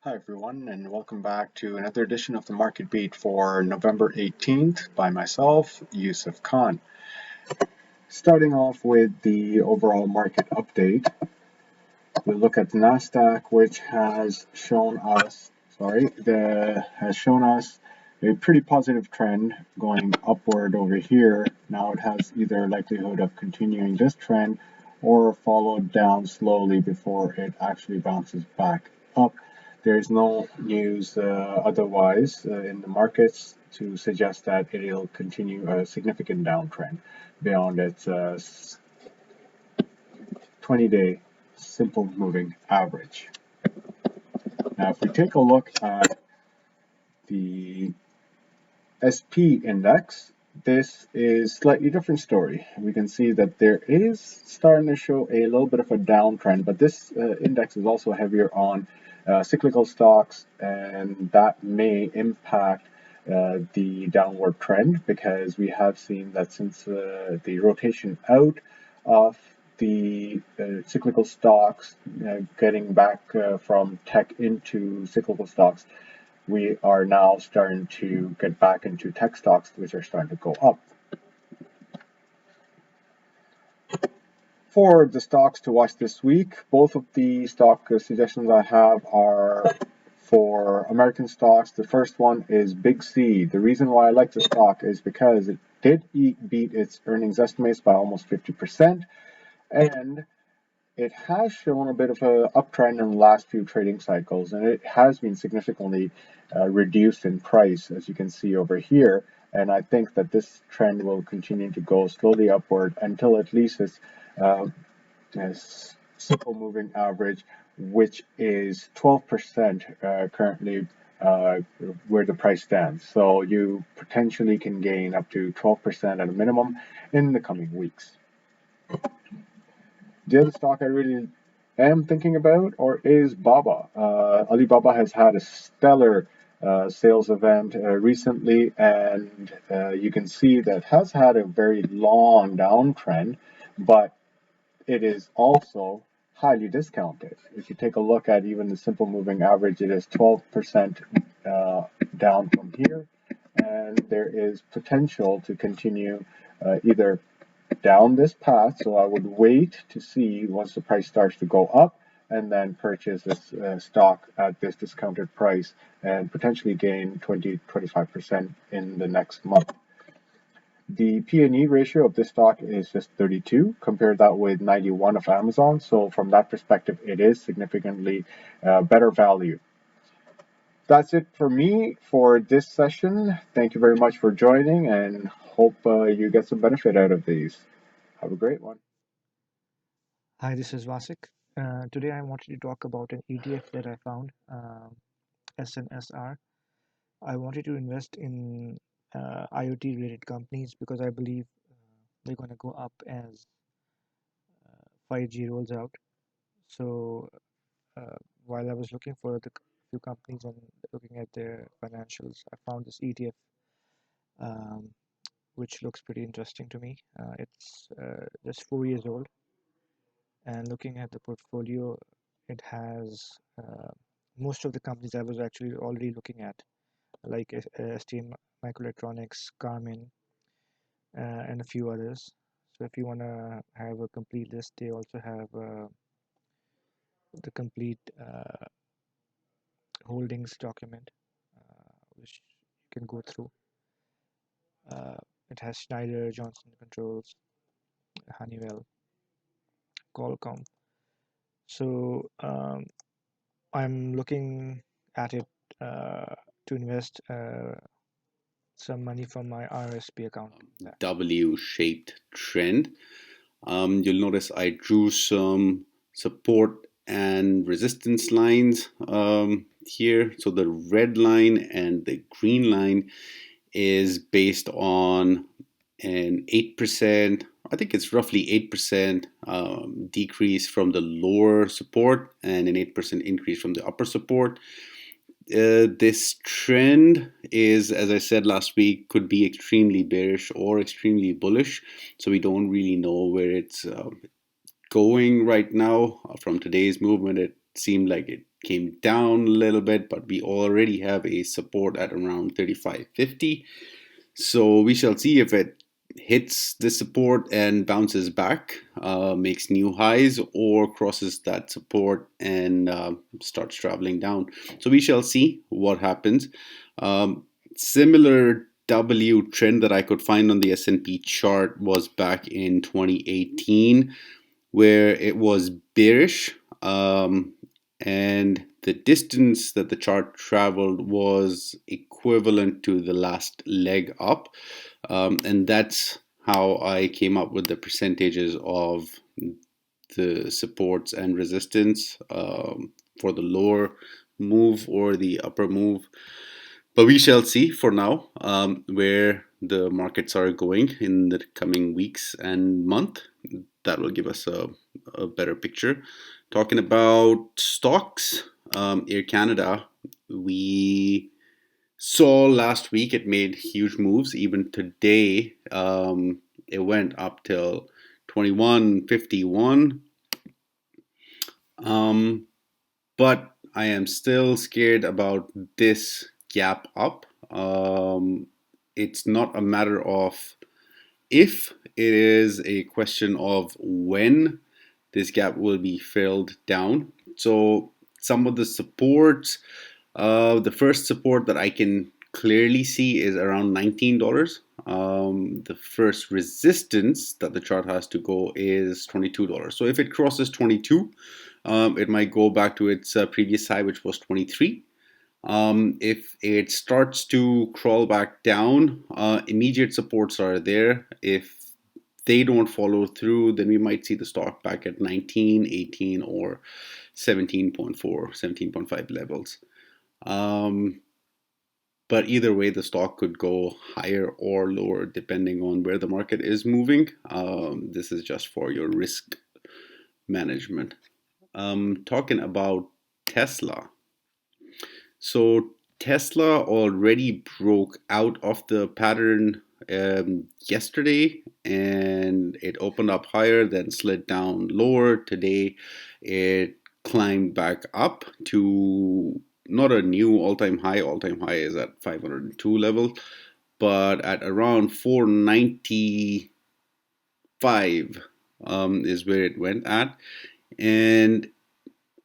Hi everyone, and welcome back to another edition of the Market Beat for November 18th by myself, Yusuf Khan. Starting off with the overall market update, we look at the Nasdaq, which has shown us, a pretty positive trend going upward over here. Now it has either likelihood of continuing this trend or followed down slowly before it actually bounces back up. There's no news otherwise in the markets to suggest that it'll continue a significant downtrend beyond its 20-day simple moving average. Now, if we take a look at the SP index, this is slightly different story. We can see that there is starting to show a little bit of a downtrend, but this index is also heavier on cyclical stocks, and that may impact the downward trend because we have seen that since the rotation out of the cyclical stocks, getting back from tech into cyclical stocks, we are now starting to get back into tech stocks, which are starting to go up. For the stocks to watch this week, both of the stock suggestions I have are for American stocks. The first one is Big C. The reason why I like the stock is because it did beat its earnings estimates by almost 50%, and it has shown a bit of an uptrend in the last few trading cycles, and it has been significantly reduced in price, as you can see over here. And I think that this trend will continue to go slowly upward until at least its simple moving average, which is 12% currently where the price stands. So you potentially can gain up to 12% at a minimum in the coming weeks. The other stock I really am thinking about is Baba. Alibaba has had a stellar sales event recently, and you can see that has had a very long downtrend, but it is also highly discounted. If you take a look at even the simple moving average, it is 12% down from here, and there is potential to continue either down this path. So I would wait to see once the price starts to go up and then purchase this stock at this discounted price and potentially gain 20-25% in the next month. The P/E ratio of this stock is just 32. Compare that with 91 of Amazon. So from that perspective, it is significantly better value. That's it for me for this session. Thank you very much for joining, and hope you get some benefit out of these. Have a great one. Hi, this is Vasik. Today I wanted to talk about an ETF that I found, SNSR. I wanted to invest in IoT related companies because I believe they're going to go up as 5G rolls out. So while I was looking for the few companies and looking at their financials, I found this ETF, um, which looks pretty interesting to me. It's just 4 years old, and looking at the portfolio, it has most of the companies I was actually already looking at, like ST Microelectronics, Garmin, and a few others. So if you want to have a complete list, they also have the complete holdings document, which you can go through. It has Schneider, Johnson Controls, Honeywell, Qualcomm. So I'm looking at it to invest some money from my RSP account. W-shaped trend. You'll notice I drew some support and resistance lines here. So the red line and the green line is based on an 8%, I think it's roughly 8% decrease from the lower support and an 8% increase from the upper support. This trend is, as I said last week, could be extremely bearish or extremely bullish. So we don't really know where it's going right now. From today's movement, it seemed like it came down a little bit, but we already have a support at around 35.50. So we shall see if it hits the support and bounces back, makes new highs, or crosses that support and starts traveling down. So we shall see what happens. Similar W trend that I could find on the S&P chart was back in 2018, where it was bearish, and the distance that the chart traveled was equivalent to the last leg up, and that's how I came up with the percentages of the supports and resistance for the lower move or the upper move. But we shall see for now where the markets are going in the coming weeks and month. That will give us a better picture. Talking about stocks, Air Canada, we saw last week it made huge moves. Even today, it went up till 21.51. But I am still scared about this gap up. It's not a matter of if, it is a question of when this gap will be filled down. So some of the supports, the first support that I can clearly see is around $19. The first resistance that the chart has to go is $22. So if it crosses 22, it might go back to its previous high, which was 23. If it starts to crawl back down, immediate supports are there. If they don't follow through, then we might see the stock back at 19, 18, or 17.4, 17.5 levels. But either way, the stock could go higher or lower depending on where the market is moving. This is just for your risk management. Talking about Tesla. So Tesla already broke out of the pattern yesterday, and it opened up higher, then slid down lower. Today it climbed back up to not a new all-time high. All-time high is at 502 level, but at around 495 is where it went at. And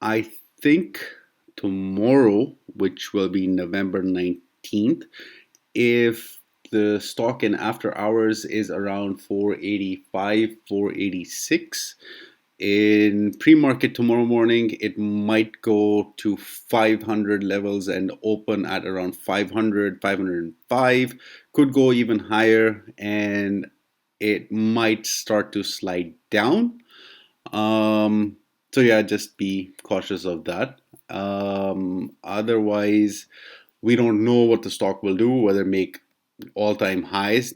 I think tomorrow, which will be November 19th, if the stock in after hours is around 485, 486, in pre-market tomorrow morning, it might go to 500 levels and open at around 500, 505, could go even higher, and it might start to slide down. So yeah, just be cautious of that. Otherwise, we don't know what the stock will do, whether make all-time highs